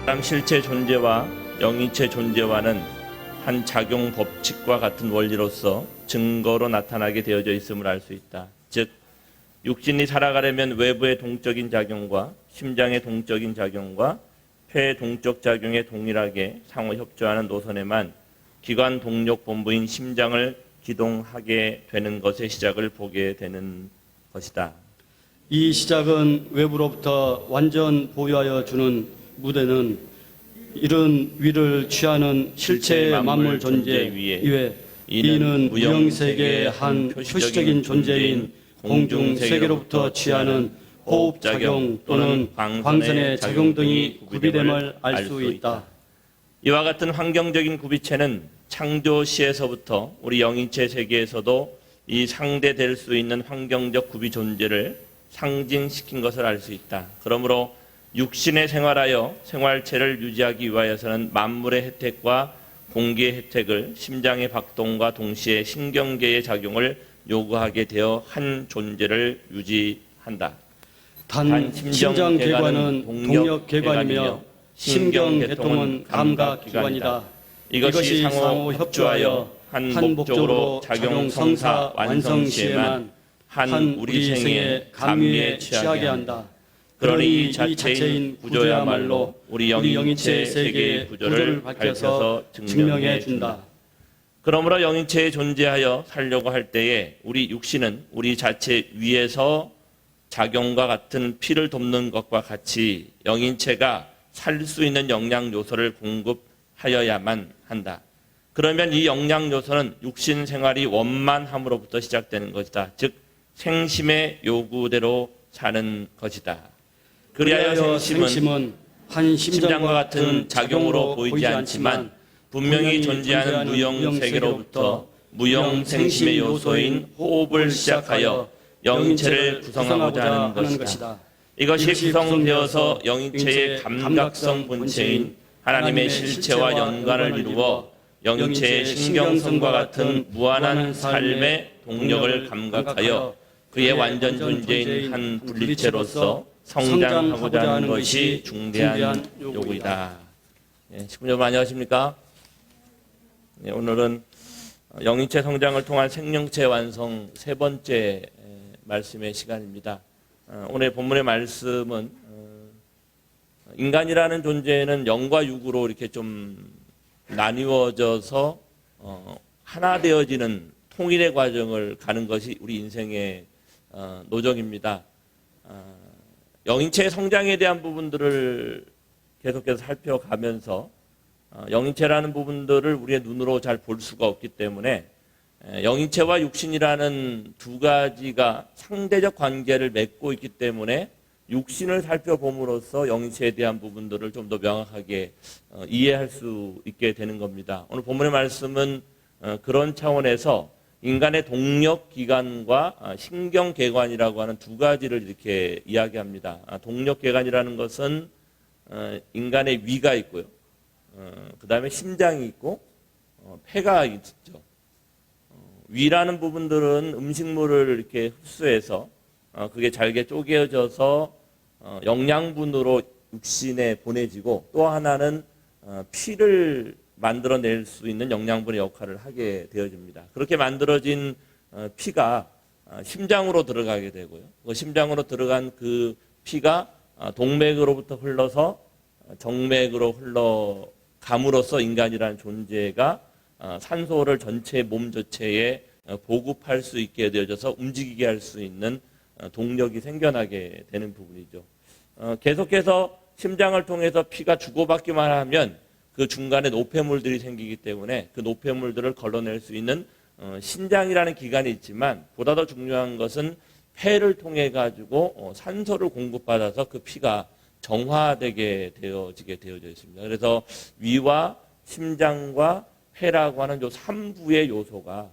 사람 실체 존재와 영인체 존재와는 한 작용 법칙과 같은 원리로서 증거로 나타나게 되어져 있음을 알 수 있다. 즉, 육신이 살아가려면 외부의 동적인 작용과 심장의 동적인 작용과 폐의 동적 작용에 동일하게 상호 협조하는 노선에만 기관 동력 본부인 심장을 기동하게 되는 것의 시작을 보게 되는 것이다. 이 시작은 외부로부터 완전 보유하여 주는 무대는 이런 위를 취하는 실체의 만물 존재 위에 이는 무형세계의 한 표시적인 존재인 공중세계로부터 취하는 호흡작용 또는 광선의 작용 등이 구비됨을 알 수 있다. 이와 같은 환경적인 구비체는 창조 시에서부터 우리 영인체 세계에서도 이 상대될 수 있는 환경적 구비 존재를 상징시킨 것을 알 수 있다. 그러므로 육신에 생활하여 생활체를 유지하기 위하여서는 만물의 혜택과 공기의 혜택을 심장의 박동과 동시에 신경계의 작용을 요구하게 되어 한 존재를 유지한다. 단 심장계관은 동력계관이며 심경계통은 감각기관이다. 이것이 상호 협조하여 한 목적으로 작용 성사 완성 시에만 한 우리 생의 감미에 취하게 한다. 그러니 이 자체인 구조야말로 우리 영인체 세계의 구조를 밝혀서 증명해 준다. 그러므로 영인체에 존재하여 살려고 할 때에 우리 육신은 우리 자체 위에서 작용과 같은 피를 돕는 것과 같이 영인체가 살 수 있는 영양 요소를 공급하여야만 한다. 그러면 이 영양 요소는 육신 생활이 원만함으로부터 시작되는 것이다. 즉 생심의 요구대로 사는 것이다. 그리하여 생심은 한 심장과 같은 작용으로 보이지 않지만 분명히 존재하는 무형 세계로부터 무형 생심의 요소인 호흡을 시작하여 영인체를 구성하고자 하는 것이다. 이것이 구성되어서 영인체의 감각성 본체인 하나님의 실체와 연관을 이루어 영인체의 신경성과 같은 무한한 삶의 동력을 감각하여 그의 완전 존재인 한 분리체로서 성장하고자 하는 것이 중대한 요구이다. 시청자 여러분 안녕하십니까? 오늘은 영인체 성장을 통한 생명체 완성 세 번째 말씀의 시간입니다. 오늘 본문의 말씀은 인간이라는 존재는 영과 육으로 이렇게 좀 나뉘어져서 하나 되어지는 통일의 과정을 가는 것이 우리 인생의 노정입니다. 영인체의 성장에 대한 부분들을 계속해서 살펴가면서 영인체라는 부분들을 우리의 눈으로 잘 볼 수가 없기 때문에 영인체와 육신이라는 두 가지가 상대적 관계를 맺고 있기 때문에 육신을 살펴봄으로써 영인체에 대한 부분들을 좀 더 명확하게 이해할 수 있게 되는 겁니다. 오늘 본문의 말씀은 그런 차원에서 인간의 동력기관과 신경계관이라고 하는 두 가지를 이렇게 이야기합니다. 동력계관이라는 것은 인간의 위가 있고요. 그 다음에 심장이 있고 폐가 있죠. 위라는 부분들은 음식물을 이렇게 흡수해서 그게 잘게 쪼개져서 영양분으로 육신에 보내지고 또 하나는 피를 만들어낼 수 있는 영양분의 역할을 하게 되어집니다. 그렇게 만들어진 피가 심장으로 들어가게 되고요. 그 심장으로 들어간 그 피가 동맥으로부터 흘러서 정맥으로 흘러감으로써 인간이라는 존재가 산소를 전체 몸 전체에 보급할 수 있게 되어져서 움직이게 할 수 있는 동력이 생겨나게 되는 부분이죠. 계속해서 심장을 통해서 피가 주고받기만 하면 그 중간에 노폐물들이 생기기 때문에 그 노폐물들을 걸러낼 수 있는 신장이라는 기관이 있지만 보다 더 중요한 것은 폐를 통해 가지고 산소를 공급받아서 그 피가 정화되게 되어지게 되어져 있습니다. 그래서 위와 심장과 폐라고 하는 요 3부의 요소가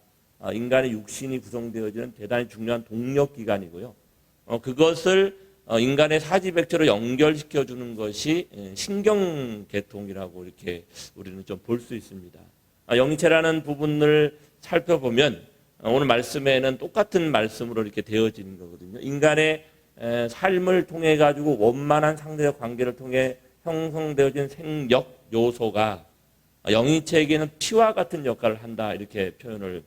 인간의 육신이 구성되어지는 대단히 중요한 동력기관이고요. 그것을 인간의 사지백체로 연결시켜주는 것이 신경계통이라고 이렇게 우리는 좀 볼 수 있습니다. 영체라는 부분을 살펴보면 오늘 말씀에는 똑같은 말씀으로 이렇게 되어지는 거거든요. 인간의 삶을 통해 가지고 원만한 상대적 관계를 통해 형성되어진 생력 요소가 영인체에게는 피와 같은 역할을 한다, 이렇게 표현을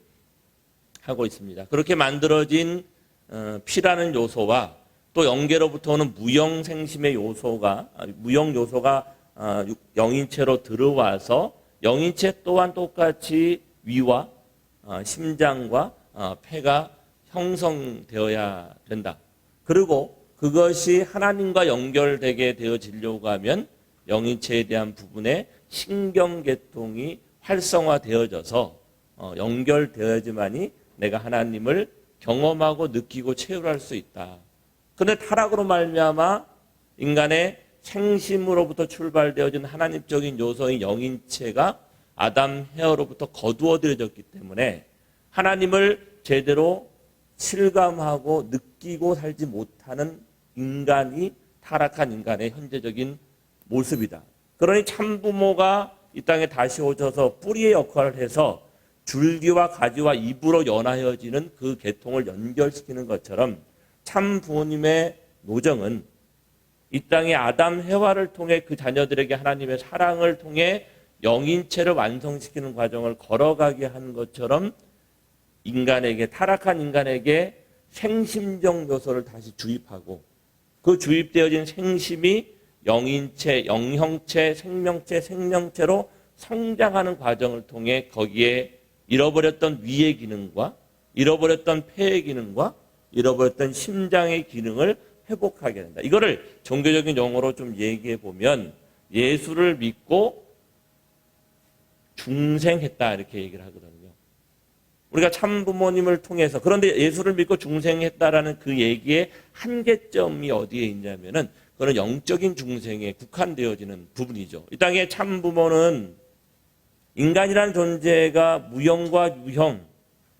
하고 있습니다. 그렇게 만들어진 피라는 요소와 또 영계로부터 오는 무영생심의 요소가, 무영 요소가 영인체로 들어와서 영인체 또한 똑같이 위와 심장과 폐가 형성되어야 된다. 그리고 그것이 하나님과 연결되게 되어지려고 하면 영인체에 대한 부분에 신경계통이 활성화되어져서 연결되어야지만이 내가 하나님을 경험하고 느끼고 체험할 수 있다. 그런데 타락으로 말미암아 인간의 생심으로부터 출발되어진 하나님적인 요소인 영인체가 아담 헤어로부터 거두어들여졌기 때문에 하나님을 제대로 실감하고 느끼고 살지 못하는 인간이 타락한 인간의 현재적인 모습이다. 그러니 참부모가 이 땅에 다시 오셔서 뿌리의 역할을 해서 줄기와 가지와 잎으로 연하여지는 그 계통을 연결시키는 것처럼 참 부모님의 노정은 이 땅에 아담 해와를 통해 그 자녀들에게 하나님의 사랑을 통해 영인체를 완성시키는 과정을 걸어가게 하는 것처럼 인간에게, 타락한 인간에게 생심적 요소를 다시 주입하고 그 주입되어진 생심이 영인체, 영형체, 생명체, 생명체로 성장하는 과정을 통해 거기에 잃어버렸던 위의 기능과 잃어버렸던 폐의 기능과 잃어버렸던 심장의 기능을 회복하게 된다. 이거를 종교적인 용어로 좀 얘기해 보면 예수를 믿고 중생했다, 이렇게 얘기를 하거든요. 우리가 참부모님을 통해서, 그런데 예수를 믿고 중생했다라는 그 얘기의 한계점이 어디에 있냐면은 그건 영적인 중생에 국한되어지는 부분이죠. 이 땅의 참부모는 인간이라는 존재가 무형과 유형,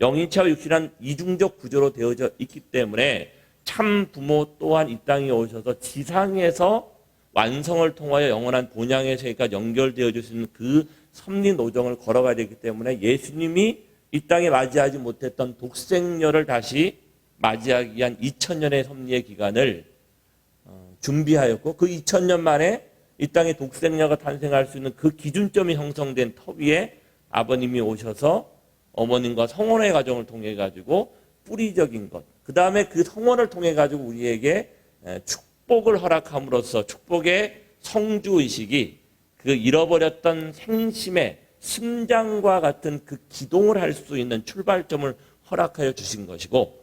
영인체와 육신한 이중적 구조로 되어져 있기 때문에 참부모 또한 이 땅에 오셔서 지상에서 완성을 통하여 영원한 본향의 세계까지 연결되어질 수 있는 그 섭리 노정을 걸어가야 되기 때문에 예수님이 이 땅에 맞이하지 못했던 독생녀를 다시 맞이하기 위한 2000년의 섭리의 기간을 준비하였고 그 2000년 만에 이 땅에 독생녀가 탄생할 수 있는 그 기준점이 형성된 터 위에 아버님이 오셔서 어머님과 성혼의 과정을 통해 가지고 뿌리적인 것, 그 다음에 그 성혼을 통해 가지고 우리에게 축복을 허락함으로써 축복의 성주의식이 그 잃어버렸던 생심의 심장과 같은 그 기동을 할 수 있는 출발점을 허락하여 주신 것이고,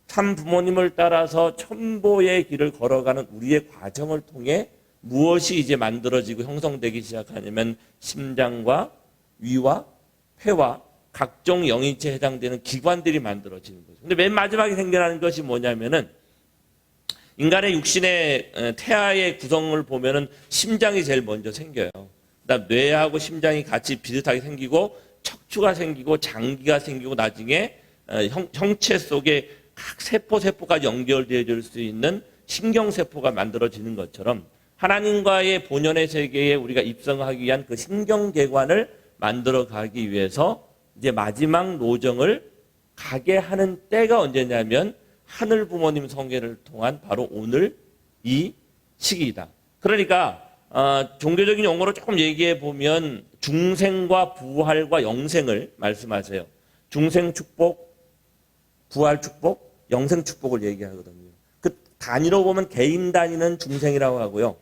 참 부모님을 따라서 천보의 길을 걸어가는 우리의 과정을 통해 무엇이 이제 만들어지고 형성되기 시작하냐면 심장과 위와 폐와 각종 영인체에 해당되는 기관들이 만들어지는 거죠. 근데 맨 마지막에 생겨나는 것이 뭐냐면은 인간의 육신의 태아의 구성을 보면은 심장이 제일 먼저 생겨요. 그다음 뇌하고 심장이 같이 비슷하게 생기고 척추가 생기고 장기가 생기고 나중에 형체 속에 각 세포까지 연결되어질 수 있는 신경세포가 만들어지는 것처럼 하나님과의 본연의 세계에 우리가 입성하기 위한 그 신경계관을 만들어가기 위해서 이제 마지막 노정을 가게 하는 때가 언제냐면 하늘 부모님 성계를 통한 바로 오늘 이 시기이다. 그러니까 종교적인 용어로 조금 얘기해 보면 중생과 부활과 영생을 말씀하세요. 중생 축복, 부활 축복, 영생 축복을 얘기하거든요. 그 단위로 보면 개인 단위는 중생이라고 하고요.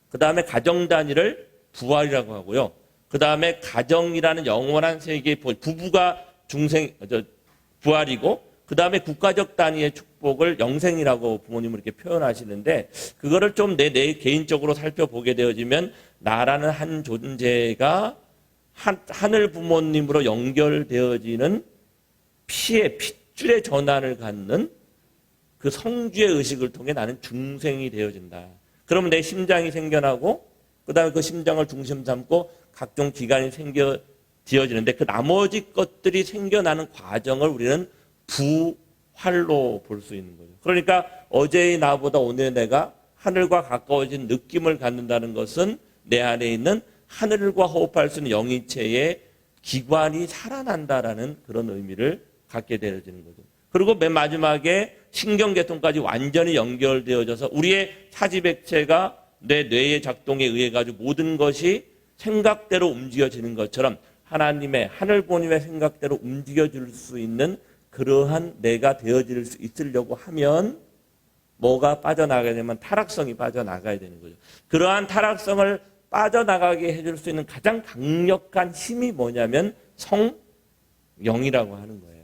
그 다음에 가정 단위를 부활이라고 하고요. 그 다음에 가정이라는 영원한 세계의 부부가 부활이고, 그 다음에 국가적 단위의 축복을 영생이라고 부모님은 이렇게 표현하시는데, 그거를 좀 내 개인적으로 살펴보게 되어지면 나라는 한 존재가 하늘 부모님으로 연결되어지는 피의 핏줄의 전환을 갖는 그 성주의 의식을 통해 나는 중생이 되어진다. 그러면 내 심장이 생겨나고 그 다음에 그 심장을 중심 삼고 각종 기관이 생겨지어지는데 그 나머지 것들이 생겨나는 과정을 우리는 부활로 볼 수 있는 거죠. 그러니까 어제의 나보다 오늘의 내가 하늘과 가까워진 느낌을 갖는다는 것은 내 안에 있는 하늘과 호흡할 수 있는 영인체의 기관이 살아난다라는 그런 의미를 갖게 되어지는 거죠. 그리고 맨 마지막에 신경계통까지 완전히 연결되어져서 우리의 사지백체가 내 뇌의 작동에 의해 가지고 모든 것이 생각대로 움직여지는 것처럼 하나님의 하늘보님의 생각대로 움직여질 수 있는 그러한 내가 되어질 수 있으려고 하면 뭐가 빠져나가야 되면 타락성이 빠져나가야 되는 거죠. 그러한 타락성을 빠져나가게 해줄 수 있는 가장 강력한 힘이 뭐냐면 성령이라고 하는 거예요.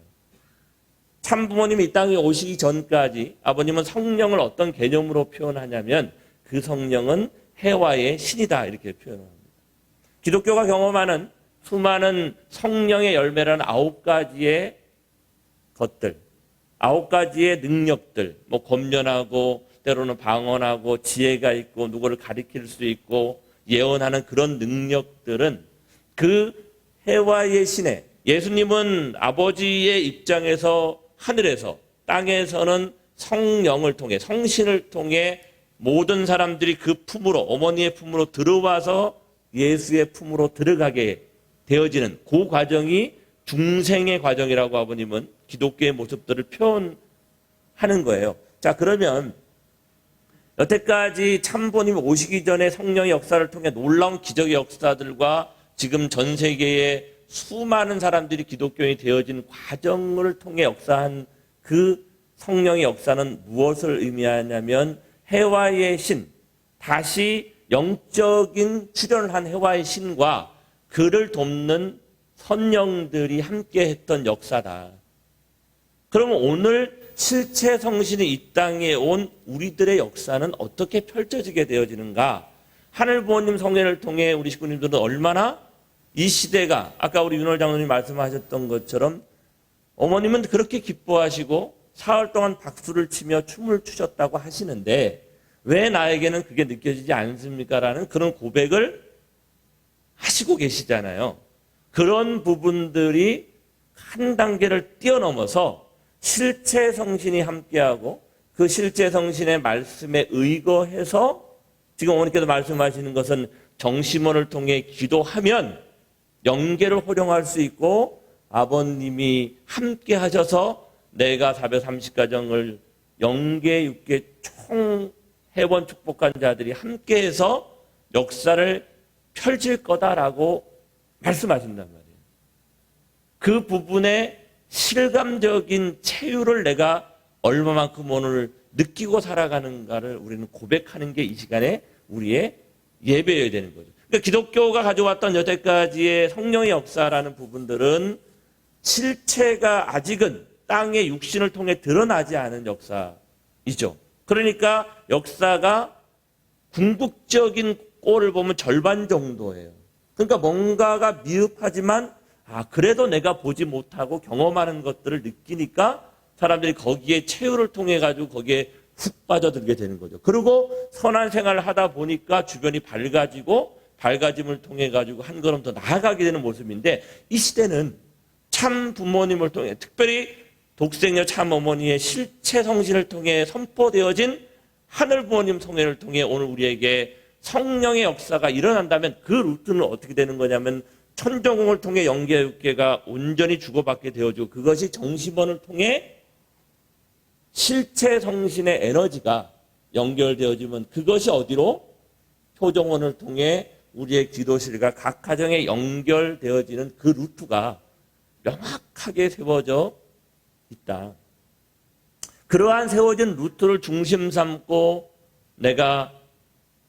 참부모님이 이 땅에 오시기 전까지 아버님은 성령을 어떤 개념으로 표현하냐면 그 성령은 해와의 신이다 이렇게 표현합니다. 기독교가 경험하는 수많은 성령의 열매라는 9가지의 것들, 9가지의 능력들, 뭐 권면하고 때로는 방언하고 지혜가 있고 누구를 가리킬 수 있고 예언하는 그런 능력들은 그 해와의 신의 예수님은 아버지의 입장에서 하늘에서 땅에서는 성령을 통해 성신을 통해 모든 사람들이 그 품으로 어머니의 품으로 들어와서 예수의 품으로 들어가게 되어지는 그 과정이 중생의 과정이라고 아버님은 기독교의 모습들을 표현하는 거예요. 자, 그러면 여태까지 참부모님이 오시기 전에 성령의 역사를 통해 놀라운 기적의 역사들과 지금 전 세계의 수많은 사람들이 기독교인이 되어진 과정을 통해 역사한 그 성령의 역사는 무엇을 의미하냐면 해와의 신, 다시 영적인 출현을 한 해와의 신과 그를 돕는 선령들이 함께 했던 역사다. 그러면 오늘 실체 성신이 이 땅에 온 우리들의 역사는 어떻게 펼쳐지게 되어지는가? 하늘부모님 성례를 통해 우리 식구님들은 얼마나 이 시대가 아까 우리 윤월 장로님 말씀하셨던 것처럼 어머님은 그렇게 기뻐하시고 사흘 동안 박수를 치며 춤을 추셨다고 하시는데 왜 나에게는 그게 느껴지지 않습니까? 라는 그런 고백을 하시고 계시잖아요. 그런 부분들이 한 단계를 뛰어넘어서 실체 성신이 함께하고 그 실체 성신의 말씀에 의거해서 지금 어머니께서 말씀하시는 것은 정심원을 통해 기도하면 영계를 호령할 수 있고 아버님이 함께 하셔서 내가 430가정을 영계 육계 총 해원 축복한 자들이 함께해서 역사를 펼칠 거다라고 말씀하신단 말이에요. 그 부분의 실감적인 체유를 내가 얼마만큼 오늘 느끼고 살아가는가를 우리는 고백하는 게 이 시간에 우리의 예배여야 되는 거죠. 그러니까 기독교가 가져왔던 여태까지의 성령의 역사라는 부분들은 실체가 아직은 땅의 육신을 통해 드러나지 않은 역사이죠. 그러니까 역사가 궁극적인 꼴을 보면 절반 정도예요. 그러니까 뭔가가 미흡하지만 그래도 내가 보지 못하고 경험하는 것들을 느끼니까 사람들이 거기에 체유를 통해 가지고 거기에 훅 빠져들게 되는 거죠. 그리고 선한 생활을 하다 보니까 주변이 밝아지고 밝아짐을 통해 가지고 한 걸음 더 나아가게 되는 모습인데 이 시대는 참 부모님을 통해 특별히 독생녀 참 어머니의 실체 성신을 통해 선포되어진 하늘 부모님 성례를 통해 오늘 우리에게 성령의 역사가 일어난다면 그 루트는 어떻게 되는 거냐면 천정궁을 통해 영계 육계가 온전히 주고받게 되어지고 그것이 정심원을 통해 실체 성신의 에너지가 연결되어지면 그것이 어디로? 표정원을 통해 우리의 기도실과 각 가정에 연결되어지는 그 루트가 명확하게 세워져 있다. 그러한 세워진 루트를 중심 삼고 내가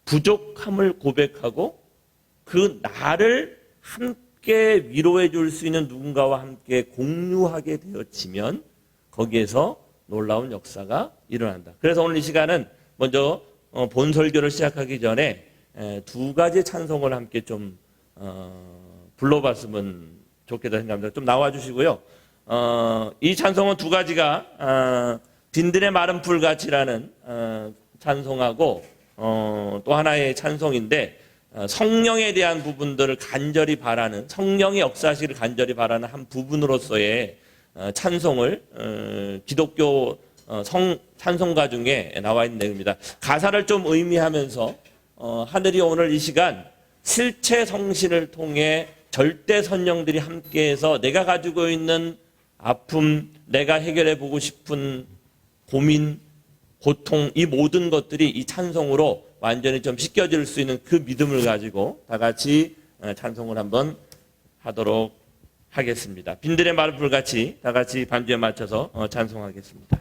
부족함을 고백하고 그 나를 함께 위로해 줄 수 있는 누군가와 함께 공유하게 되어지면 거기에서 놀라운 역사가 일어난다. 그래서 오늘 이 시간은 먼저 본 설교를 시작하기 전에 두 가지 찬송을 함께 좀 불러봤으면 좋겠다 생각합니다. 좀 나와주시고요. 이 찬송은 두 가지가 빈들의 마른 풀같이라는 찬송하고 또 하나의 찬송인데 성령에 대한 부분들을 간절히 바라는 성령의 역사시를 간절히 바라는 한 부분으로서의 찬송을 기독교 찬송가 중에 나와 있는 내용입니다. 가사를 좀 의미하면서 하늘이 오늘 이 시간 실체 성신을 통해 절대 선령들이 함께해서 내가 가지고 있는 아픔, 내가 해결해 보고 싶은 고민, 고통, 이 모든 것들이 이 찬송으로 완전히 좀 씻겨질 수 있는 그 믿음을 가지고 다 같이 찬송을 한번 하도록 하겠습니다. 빈들의 마른 불같이 다 같이 반주에 맞춰서 찬송하겠습니다.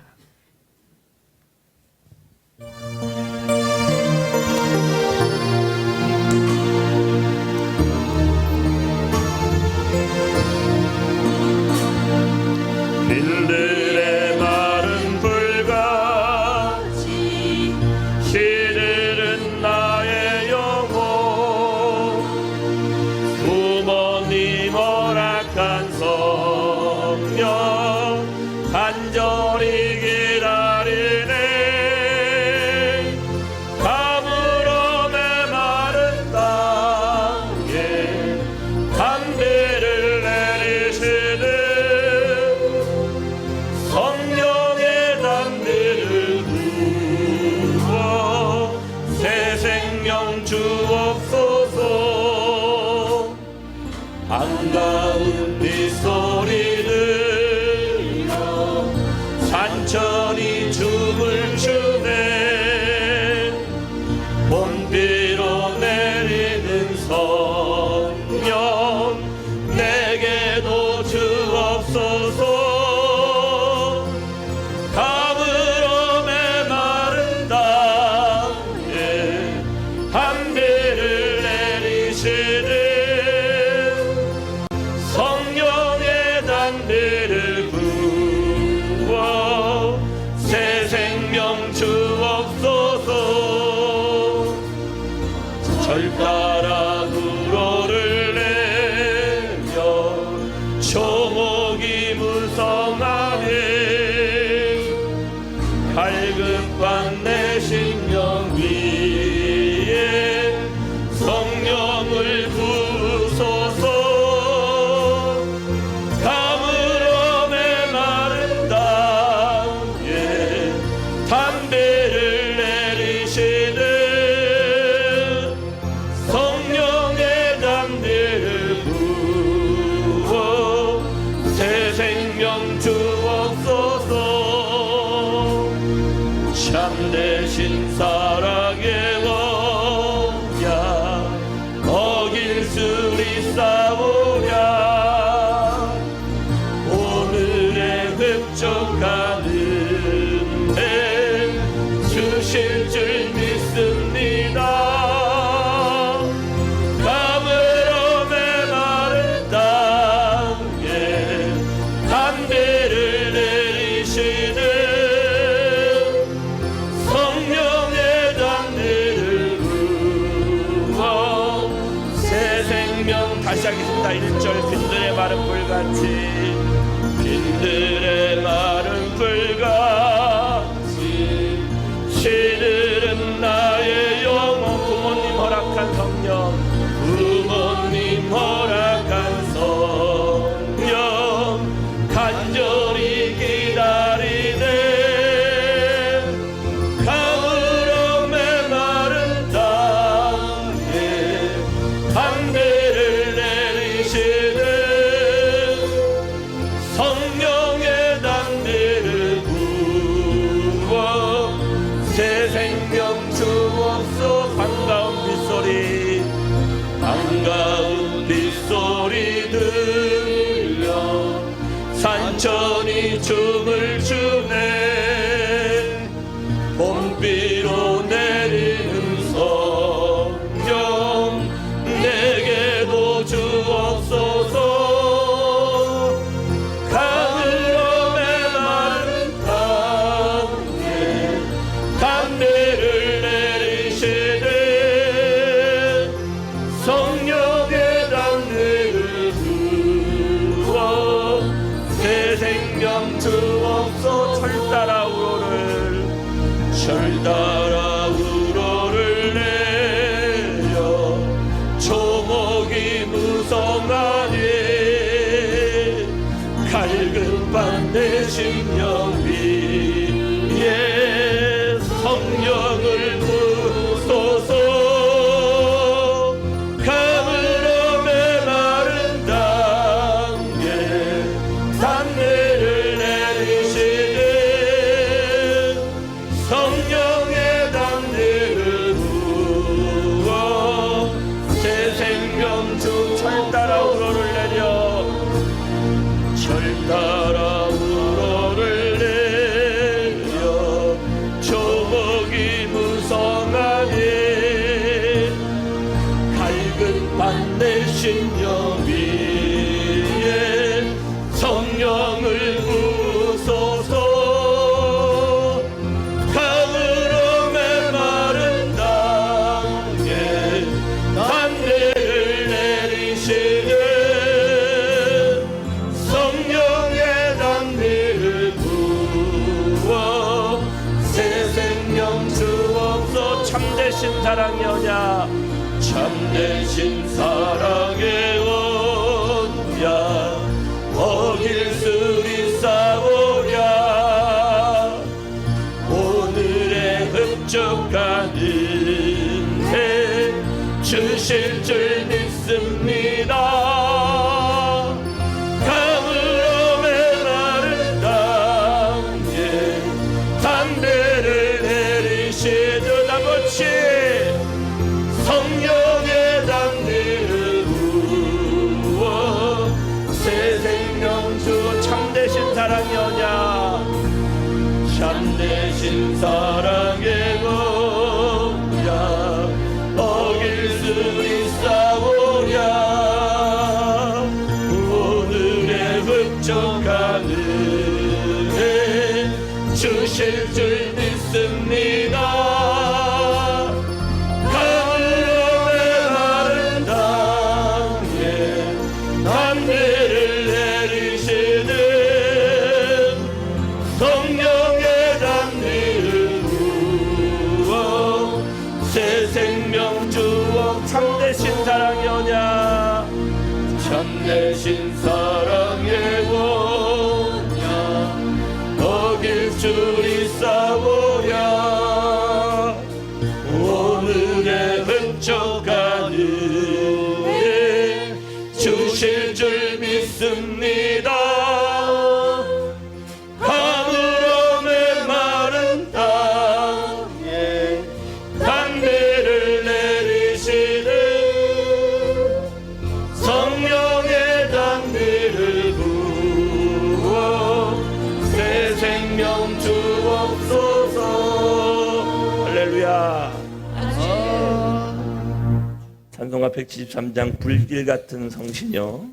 빈들의 마른 불같이 시들은 나의 영혼 부모님 허락한 성령 간절히 기다리네 가물어 메마른 땅에 담비를 내리시네 성령의 담비를 부어 새 생명 주옵소서 반가운 빗소리 들려 산천이 춤을 추네 봄비로 내리는 성령 내게도 주옵소서 가물어 메마른 땅에 담비를 내리시네 성령의 담비를 부어 새 생명 주옵소서 절 따라 우로를 내며 초목이 무성하네 갈급한 내 심령 위에 성령을 부으소서 가물어 메마른 땅에 담비를 내리시네 성령의 담비를 부어 새 생명 주옵소서 참되신 사랑의 언약 어길 수 있사오랴 오늘의 흡족한 은혜 주실 줄 믿습니다 가물어 메마른 땅에 담비를 내리시네 성령의 담비를 부어 새 생명 다시 하겠습니다. 1절 빈들의 마른 불같이 빈들의 마른 불같이 시들은 나의 영혼 부모님 허락한 성령 부모님 허락한 성령 간절히 기다리네 가물어 메마른 땅에 담비를 내리시네 성령의 담비를 부어 새 생명 주옵소 반가운 빗소리 반가운 빗소리 들려 산천이 춤을 추네 봄비로 내리는 성령 내게도 주옵소서 가물어 메마른 땅에 담비를 내리시네 성령의 담비를 부어 새 생명 주옵소 철 따라 우로를 철 따라 우로를 내려 초목이 무성하니 갈급한 내 심령 위에 성령을 부소서 가물어 메마른 땅에 담비를 참되신 사랑이오냐 참되신 사랑의 언약 어길 수 있사오랴 오늘의 흡족한 은혜 주실 줄 믿습니다. 성령의 담대를 부어 새 생명 주 참되신 사랑이오냐 참되신 사랑의 언약 어길 수 있사오랴 오늘의 흡족한 은혜 주실 줄 믿습니다. 참되신 사랑이오냐 참되신 사랑의 언약 어길 줄 있사오랴 오늘의 흡족한 은혜 주실 줄 믿습니다. 가물어 메마른 땅에 담대를 내리시는 성령의 담대를 부어 새 생명 주옵소서. 할렐루야. 찬송가 173장 불길 같은 성신여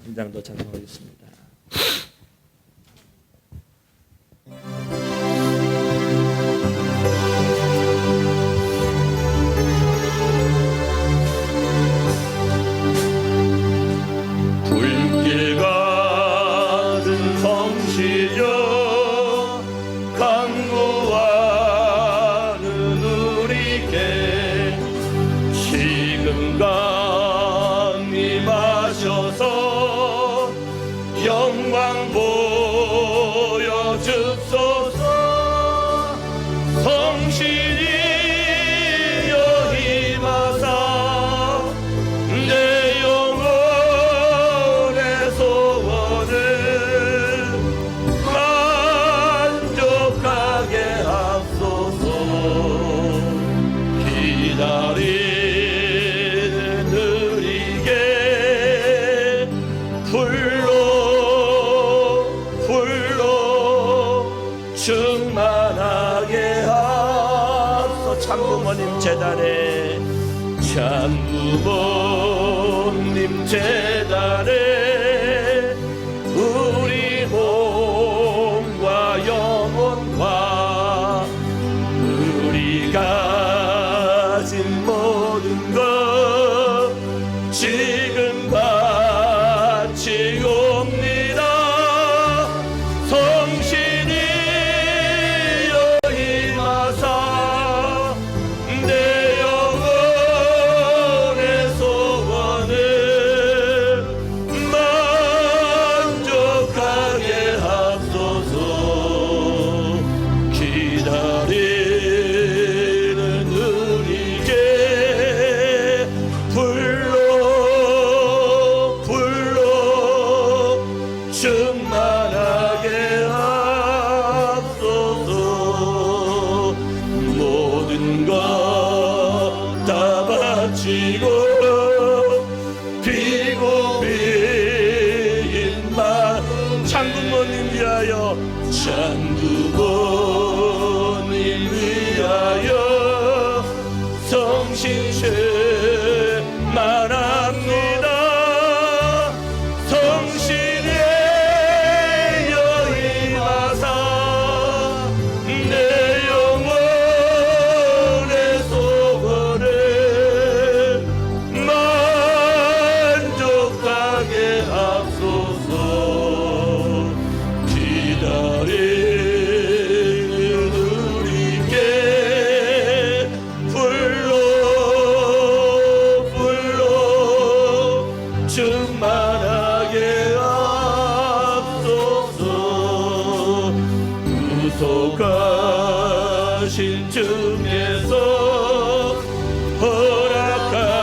한 장 더 찬송하겠습니다. 불길 같은 성신여 간구하는 우리께 지금 강림하셔서 영광 보여주소서. 성신이여 임하사 내 영혼의 소원을 만족하게 하소서. 기다리는 우리에게 불로 충만하게 하소서. 참부모님 재단에 참부모님 재단에 우리 몸과 영혼과 우리 가진 모든 것 지금 바치옵니다. 성신이여 임하사 내 영혼의 소원을 만족하게 하소서. 기다리는 우리에게 불로 충만하게 하소서. 모든 것 다 바치고 비고 빈만 참부모님 위하여 참부모님 위하여 성신 충만합니다. 성신이여 임하사 내 영혼의 소원을 만족하게 하소서. 기다리는 가신 주께서 허락하신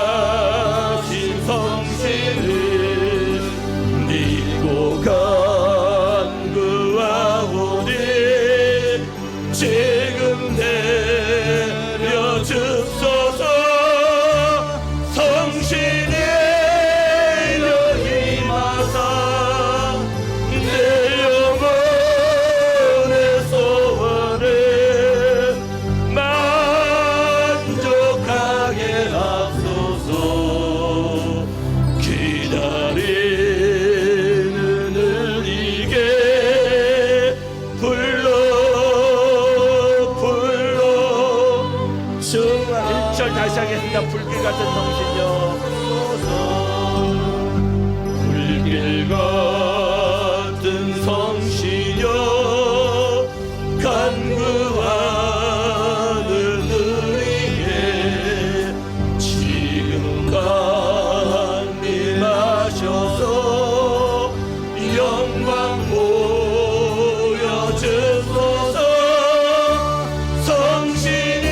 성신을 믿고 간구하오니 지금 내려주소서. 성신이 임하사 내 영혼의 소원을 만족하게 하소서. 기다리는 우리에게 불러 정말 1절 다시 하겠습니다. 불길 같은 성신이여, 불길 같은 성신이여, 간구하는 우리에게 지금 강림하셔서 영광 보여주소서. 성신이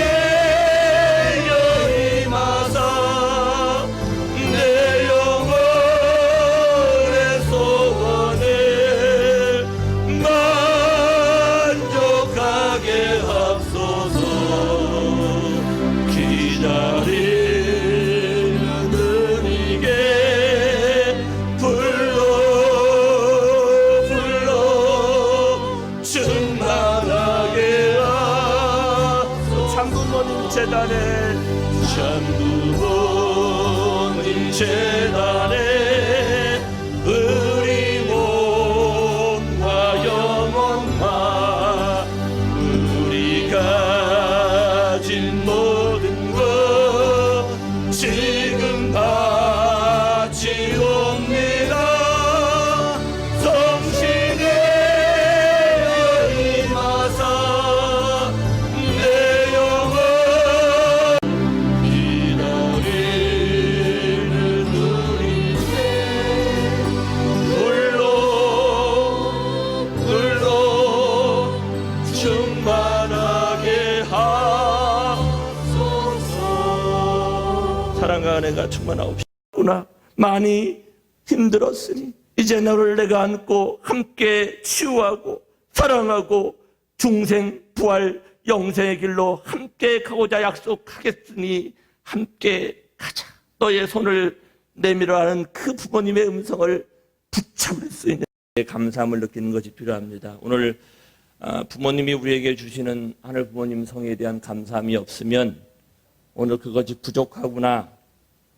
임하사 내 영혼의 소원을 만족하게 하소서. 기다리는 우리에게 불러 충만하게 하소서. 참부모님 재단에 우리 몸과 영혼과 우리 가진 모든 것 지금 바치옵니다. 성신이 임하사 내 영혼 기다리는 우리께 불러 충만하게 하소서. 사랑과 은혜가 충만하옵시구나. 많이 힘들었으니 이제 너를 내가 안고 함께 치유하고 사랑하고 중생 부활 영생의 길로 함께 가고자 약속하겠으니 함께 가자. 너의 손을 내밀어 하는 그 부모님의 음성을 붙잡을 수 있는 감사함을 느끼는 것이 필요합니다. 오늘 부모님이 우리에게 주시는 하늘 부모님 성에 대한 감사함이 없으면 오늘 그것이 부족하구나.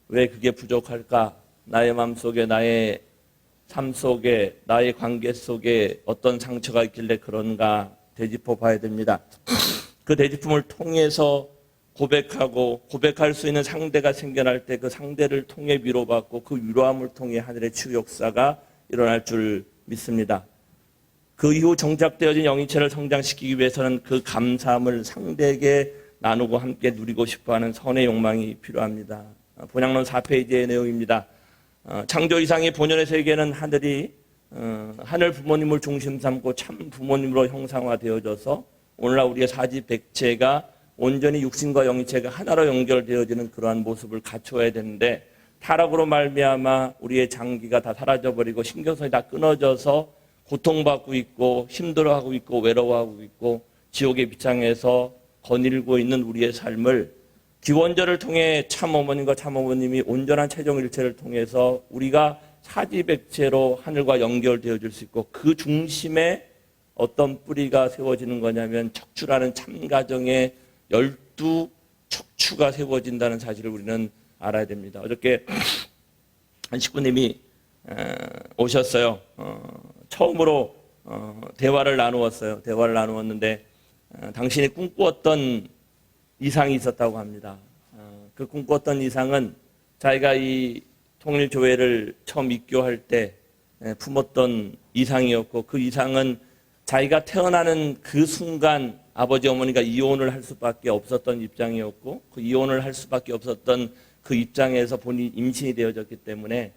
왜 그게 부족할까? 나의 마음속에, 나의 삶 속에, 나의 관계 속에 어떤 상처가 있길래 그런가 되짚어 봐야 됩니다. 그 되짚음을 통해서 고백하고 고백할 수 있는 상대가 생겨날 때 그 상대를 통해 위로받고 그 위로함을 통해 하늘의 치유 역사가 일어날 줄 믿습니다. 그 이후 정착되어진 영인체를 성장시키기 위해서는 그 감사함을 상대에게 나누고 함께 누리고 싶어하는 선의 욕망이 필요합니다. 본향론 4페이지의 내용입니다. 창조 이상의 본연의 세계는 하늘이 하늘 부모님을 중심 삼고 참 부모님으로 형상화되어져서 오늘날 우리의 사지백체가 온전히 육신과 영체가 하나로 연결되어지는 그러한 모습을 갖춰야 되는데 타락으로 말미암아 우리의 장기가 다 사라져버리고 신경선이 다 끊어져서 고통받고 있고 힘들어하고 있고 외로워하고 있고 지옥의 빗장에서 거닐고 있는 우리의 삶을 기원절을 통해 참 어머님과 참 어머님이 온전한 최종일체를 통해서 우리가 사지백체로 하늘과 연결되어질 수 있고 그 중심에 어떤 뿌리가 세워지는 거냐면 척추라는 참가정의 12척추가 세워진다는 사실을 우리는 알아야 됩니다. 어저께 한 식구님이 오셨어요. 처음으로 대화를 나누었어요. 대화를 나누었는데 당신이 꿈꾸었던 이상이 있었다고 합니다. 그 꿈꿨던 이상은 자기가 이 통일교회를 처음 입교할 때 품었던 이상이었고 그 이상은 자기가 태어나는 그 순간 아버지 어머니가 이혼을 할 수밖에 없었던 입장이었고 그 이혼을 할 수밖에 없었던 그 입장에서 본인이 임신이 되어졌기 때문에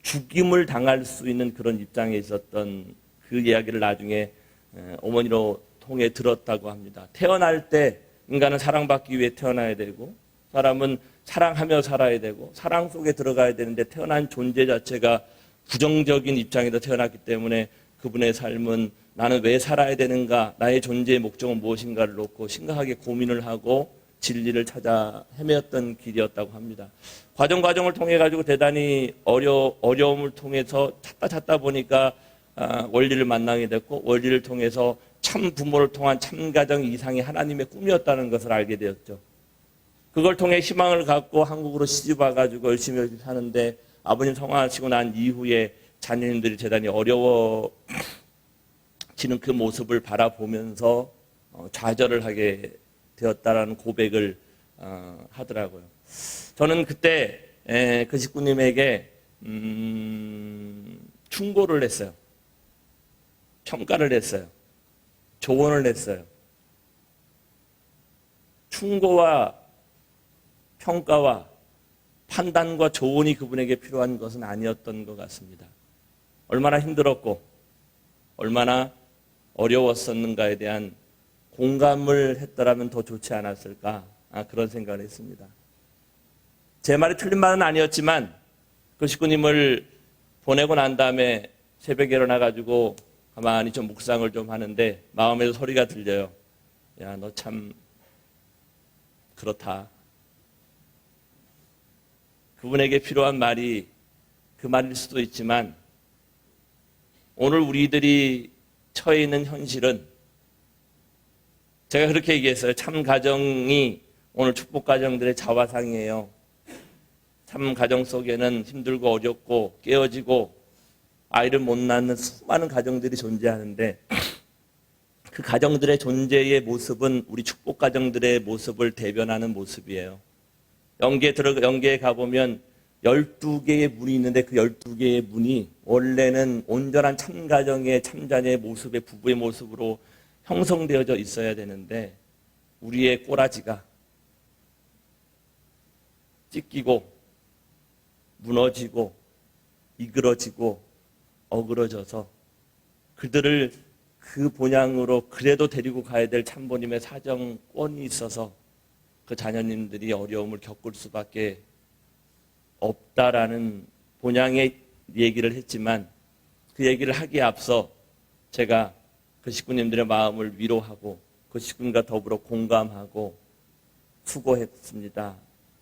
죽임을 당할 수 있는 그런 입장에 있었던 그 이야기를 나중에 어머니로 통해 들었다고 합니다. 태어날 때 인간은 사랑받기 위해 태어나야 되고 사람은 사랑하며 살아야 되고 사랑 속에 들어가야 되는데 태어난 존재 자체가 부정적인 입장에서 태어났기 때문에 그분의 삶은 나는 왜 살아야 되는가, 나의 존재의 목적은 무엇인가를 놓고 심각하게 고민을 하고 진리를 찾아 헤매었던 길이었다고 합니다. 과정을 통해 가지고 대단히 어려움을 통해서 찾다 보니까 원리를 만나게 됐고 원리를 통해서 참 부모를 통한 참 가정 이상이 하나님의 꿈이었다는 것을 알게 되었죠. 그걸 통해 희망을 갖고 한국으로 시집 와가지고 열심히 사는데 아버님 성화하시고 난 이후에 자녀님들이 대단히 어려워지는 그 모습을 바라보면서 좌절을 하게 되었다라는 고백을 하더라고요. 저는 그때 그 식구님에게 충고를 했어요. 평가를 했어요. 조언을 했어요. 충고와 평가와 판단과 조언이 그분에게 필요한 것은 아니었던 것 같습니다. 얼마나 힘들었고 얼마나 어려웠었는가에 대한 공감을 했더라면 더 좋지 않았을까, 그런 생각을 했습니다. 제 말이 틀린 말은 아니었지만 그 식구님을 보내고 난 다음에 새벽에 일어나가지고 가만히 좀 묵상을 좀 하는데 마음에서 소리가 들려요. 야, 너 참 그렇다. 그분에게 필요한 말이 그 말일 수도 있지만 오늘 우리들이 처해 있는 현실은 제가 그렇게 얘기했어요. 참 가정이 오늘 축복 가정들의 자화상이에요. 참 가정 속에는 힘들고 어렵고 깨어지고 아이를 못 낳는 수많은 가정들이 존재하는데 그 가정들의 존재의 모습은 우리 축복 가정들의 모습을 대변하는 모습이에요. 영계에 가보면 12개의 문이 있는데 그 12개의 문이 원래는 온전한 참가정의 참자녀의 모습의 부부의 모습으로 형성되어져 있어야 되는데 우리의 꼬라지가 찢기고 무너지고 이그러지고 어그러져서 그들을 그 본향으로 그래도 데리고 가야 될 참부님의 사정권이 있어서 그 자녀님들이 어려움을 겪을 수밖에 없다라는 본향의 얘기를 했지만 그 얘기를 하기에 앞서 제가 그 식구님들의 마음을 위로하고 그 식구님과 더불어 공감하고 수고했습니다.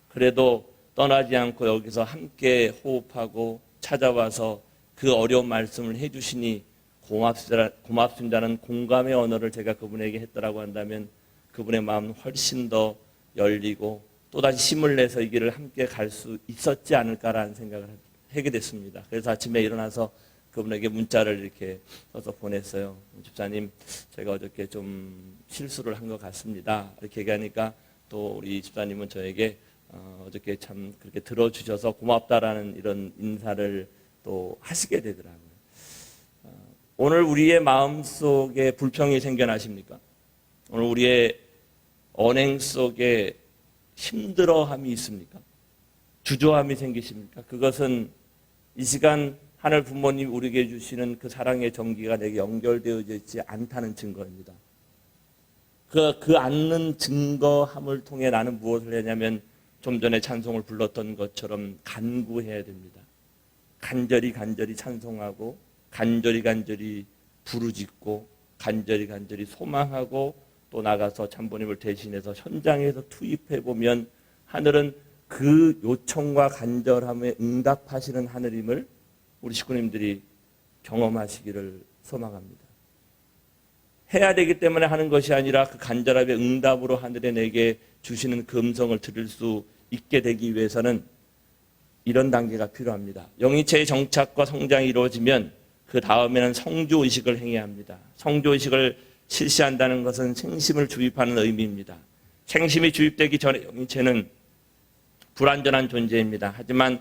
그래도 떠나지 않고 여기서 함께 호흡하고 찾아와서 그 어려운 말씀을 해주시니 고맙습니다는 공감의 언어를 제가 그분에게 했더라고 한다면 그분의 마음은 훨씬 더 열리고 또다시 힘을 내서 이 길을 함께 갈 수 있었지 않을까라는 생각을 하게 됐습니다. 그래서 아침에 일어나서 그분에게 문자를 이렇게 써서 보냈어요. 집사님, 제가 어저께 좀 실수를 한 것 같습니다. 이렇게 얘기하니까 또 우리 집사님은 저에게 어저께 참 그렇게 들어주셔서 고맙다라는 이런 인사를 또 하시게 되더라고요. 오늘 우리의 마음속에 불평이 생겨나십니까? 오늘 우리의 언행 속에 힘들어함이 있습니까? 주저함이 생기십니까? 그것은 이 시간 하늘 부모님 우리에게 주시는 그 사랑의 정기가 내게 연결되어져 있지 않다는 증거입니다. 그 않는 증거함을 통해 나는 무엇을 하냐면 좀 전에 찬송을 불렀던 것처럼 간구해야 됩니다. 간절히 찬송하고 간절히 부르짖고 간절히 소망하고 또 나가서 참부님을 대신해서 현장에서 투입해보면 하늘은 그 요청과 간절함에 응답하시는 하늘임을 우리 식구님들이 경험하시기를 소망합니다. 해야 되기 때문에 하는 것이 아니라 그 간절함의 응답으로 하늘에 내게 주시는 그 음성을 들을 수 있게 되기 위해서는 이런 단계가 필요합니다. 영이체의 정착과 성장이 이루어지면 그 다음에는 성조의식을 행해야 합니다. 성조의식을 실시한다는 것은 생심을 주입하는 의미입니다. 생심이 주입되기 전에 영이체는 불완전한 존재입니다. 하지만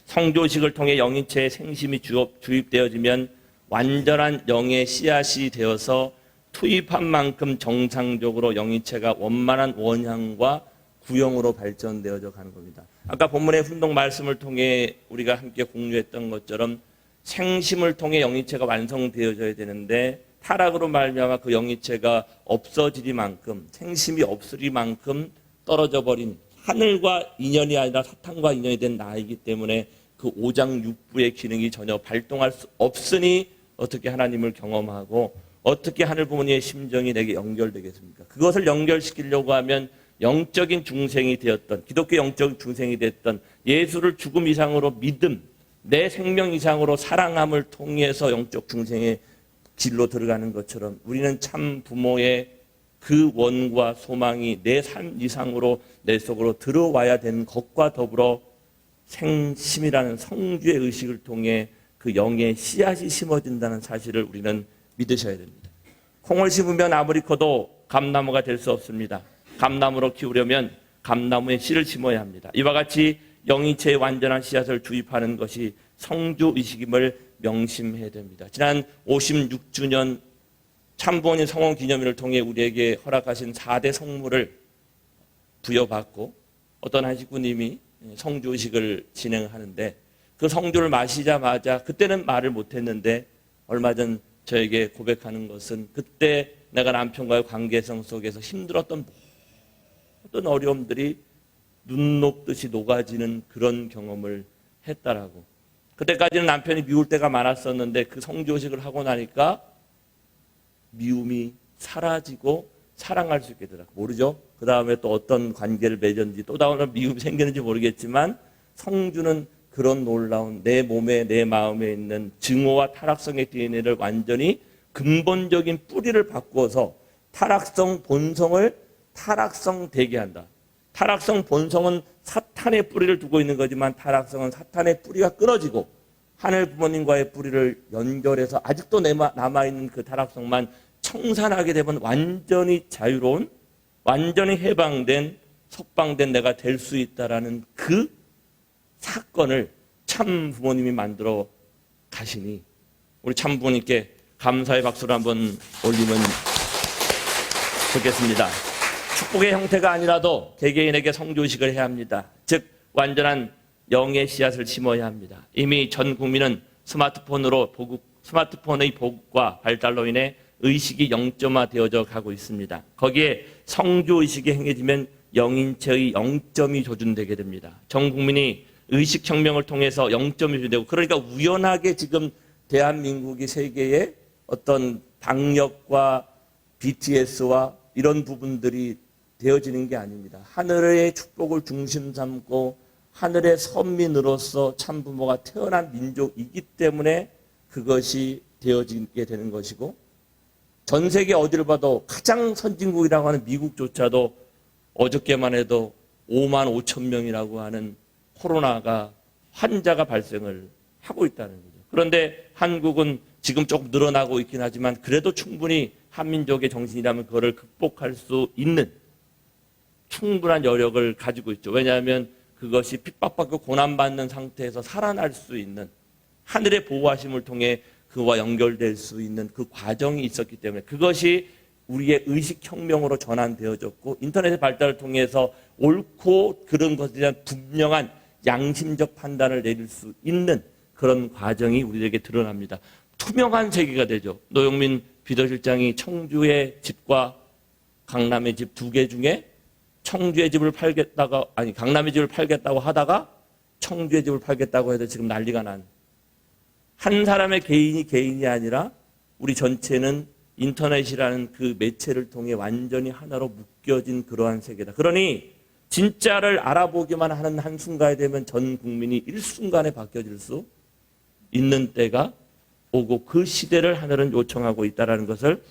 성조의식을 통해 영이체의 생심이 주입되어지면 완전한 영의 씨앗이 되어서 투입한 만큼 정상적으로 영이체가 원만한 원형과 구형으로 발전되어져 가는 겁니다. 아까 본문의 훈동 말씀을 통해 우리가 함께 공유했던 것처럼 생심을 통해 영이체가 완성되어져야 되는데 타락으로 말미암아 그 영이체가 없어지리만큼 생심이 없으리만큼 떨어져 버린 하늘과 인연이 아니라 사탄과 인연이 된 나이기 때문에 그 오장육부의 기능이 전혀 발동할 수 없으니 어떻게 하나님을 경험하고 어떻게 하늘 부모님의 심정이 내게 연결되겠습니까? 그것을 연결시키려고 하면 영적인 중생이 되었던 기독교 영적 중생이 됐던 예수를 죽음 이상으로 믿음 내 생명 이상으로 사랑함을 통해서 영적 중생의 길로 들어가는 것처럼 우리는 참 부모의 그 원과 소망이 내 삶 이상으로 내 속으로 들어와야 되는 것과 더불어 생심이라는 성주의 의식을 통해 그 영의 씨앗이 심어진다는 사실을 우리는 믿으셔야 됩니다. 콩을 심으면 아무리 커도 감나무가 될 수 없습니다. 감나무로 키우려면 감나무에 씨를 심어야 합니다. 이와 같이 영이체의 완전한 씨앗을 주입하는 것이 성주 의식임을 명심해야 됩니다. 지난 56주년 참부모님 성원 기념일을 통해 우리에게 허락하신 4대 성물을 부여받고 어떤 한 식구님이 성주 의식을 진행하는데 그 성주를 마시자마자 그때는 말을 못했는데 얼마 전 저에게 고백하는 것은 그때 내가 남편과의 관계성 속에서 힘들었던 모든 어려움들이 눈 녹듯이 녹아지는 그런 경험을 했다라고. 그때까지는 남편이 미울 때가 많았었는데 그 성주의식을 하고 나니까 미움이 사라지고 사랑할 수 있게 되더라고요. 모르죠? 그 다음에 또 어떤 관계를 맺었는지 또 다른 미움이 생기는지 모르겠지만 성주는 그런 놀라운 내 몸에 내 마음에 있는 증오와 타락성의 DNA를 완전히 근본적인 뿌리를 바꾸어서 타락성 본성을 타락성 되게 한다. 타락성 본성은 사탄의 뿌리를 두고 있는 거지만 타락성은 사탄의 뿌리가 끊어지고 하늘 부모님과의 뿌리를 연결해서 아직도 남아있는 그 타락성만 청산하게 되면 완전히 자유로운 완전히 해방된 석방된 내가 될 수 있다라는 그 사건을 참 부모님이 만들어 가시니 우리 참 부모님께 감사의 박수를 한번 올리면 좋겠습니다. 축복의 형태가 아니라도 개개인에게 성주의식을 해야 합니다. 즉 완전한 영의 씨앗을 심어야 합니다. 이미 전 국민은 스마트폰의 보급과 발달로 인해 의식이 영점화되어져 가고 있습니다. 거기에 성주의식이 행해지면 영인체의 0점이 조준되게 됩니다. 전 국민이 의식혁명을 통해서 0점이 조준되고 그러니까 우연하게 지금 대한민국이 세계의 어떤 당력과 BTS와 이런 부분들이 되어지는 게 아닙니다. 하늘의 축복을 중심 삼고 하늘의 선민으로서 참부모가 태어난 민족이기 때문에 그것이 되어지게 되는 것이고 전 세계 어디를 봐도 가장 선진국이라고 하는 미국조차도 어저께만 해도 5만 5천 명이라고 하는 코로나가 환자가 발생을 하고 있다는 거죠. 그런데 한국은 지금 조금 늘어나고 있긴 하지만 그래도 충분히 한민족의 정신이라면 그거를 극복할 수 있는 충분한 여력을 가지고 있죠. 왜냐하면 그것이 핍박받고 고난받는 상태에서 살아날 수 있는 하늘의 보호하심을 통해 그와 연결될 수 있는 그 과정이 있었기 때문에 그것이 우리의 의식혁명으로 전환되어졌고 인터넷의 발달을 통해서 옳고 그른 것에 대한 분명한 양심적 판단을 내릴 수 있는 그런 과정이 우리에게 드러납니다. 투명한 세계가 되죠. 노영민 비서실장이 청주의 집과 강남의 집 두 개 중에 청주의 집을 강남의 집을 팔겠다고 하다가 청주의 집을 팔겠다고 해도 지금 난리가 난. 한 사람의 개인이 아니라 우리 전체는 인터넷이라는 그 매체를 통해 완전히 하나로 묶여진 그러한 세계다. 그러니 진짜를 알아보기만 하는 한순간이 되면 전 국민이 일순간에 바뀌어질 수 있는 때가 오고 그 시대를 하늘은 요청하고 있다는 것을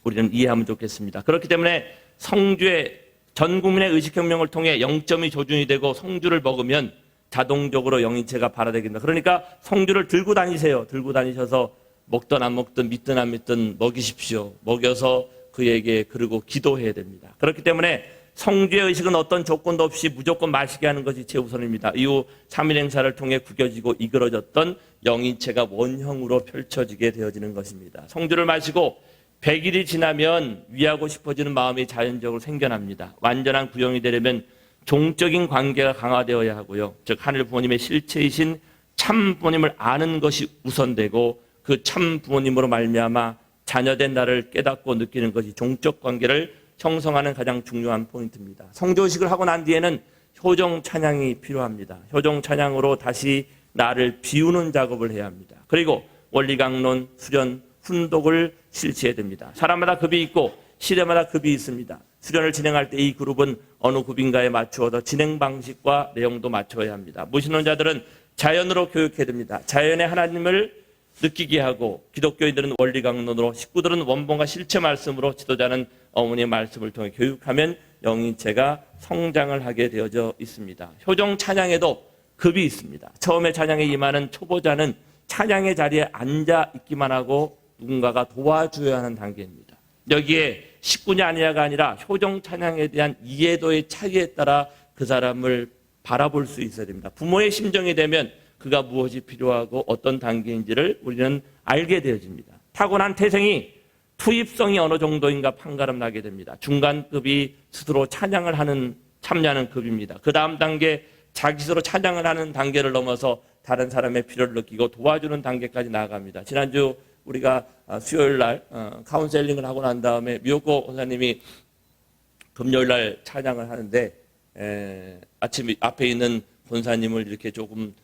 우리는 이해하면 좋겠습니다. 그렇기 때문에 성주의 전 국민의 의식혁명을 통해 0점이 조준이 되고 성주를 먹으면 자동적으로 영인체가 발화되겠다. 그러니까 성주를 들고 다니세요. 들고 다니셔서 먹든 안 먹든 믿든 안 믿든 먹이십시오. 먹여서 그에게 그리고 기도해야 됩니다. 그렇기 때문에 성주의 의식은 어떤 조건도 없이 무조건 마시게 하는 것이 최우선입니다. 이후 3일 행사를 통해 구겨지고 이끌어졌던 영인체가 원형으로 펼쳐지게 되어지는 것입니다. 성주를 마시고 100일이 지나면 위하고 싶어지는 마음이 자연적으로 생겨납니다. 완전한 구형이 되려면 종적인 관계가 강화되어야 하고요. 즉 하늘 부모님의 실체이신 참 부모님을 아는 것이 우선되고 그 참 부모님으로 말미암아 자녀된 나를 깨닫고 느끼는 것이 종적 관계를 형성하는 가장 중요한 포인트입니다. 성조식을 하고 난 뒤에는 효정 찬양이 필요합니다. 효정 찬양으로 다시 나를 비우는 작업을 해야 합니다. 그리고 원리강론, 수련, 훈독을 실시해야 됩니다. 사람마다 급이 있고 시대마다 급이 있습니다. 수련을 진행할 때 이 그룹은 어느 급인가에 맞추어서 진행 방식과 내용도 맞춰야 합니다. 무신론자들은 자연으로 교육해야 됩니다. 자연의 하나님을 느끼게 하고 기독교인들은 원리강론으로, 식구들은 원본과 실체 말씀으로, 지도자는 어머니의 말씀을 통해 교육하면 영인체가 성장을 하게 되어져 있습니다. 효정 찬양에도 급이 있습니다. 처음에 찬양에 임하는 초보자는 찬양의 자리에 앉아 있기만 하고 누군가가 도와줘야 하는 단계입니다. 여기에 식구냐 아니냐가 아니라 효정 찬양에 대한 이해도의 차이에 따라 그 사람을 바라볼 수 있어야 됩니다. 부모의 심정이 되면 그가 무엇이 필요하고 어떤 단계인지를 우리는 알게 되어집니다. 타고난 태생이 투입성이 어느 정도인가 판가름 나게 됩니다. 중간급이 스스로 찬양을 하는 참여하는 급입니다. 그 다음 단계 자기 스스로 찬양을 하는 단계를 넘어서 다른 사람의 필요를 느끼고 도와주는 단계까지 나아갑니다. 지난주 우리가 수요일 날 카운셀링을 하고 난 다음에 미호코 권사님이 금요일 날 찬양을 하는데 아침 앞에 있는 권사님을 이렇게 조금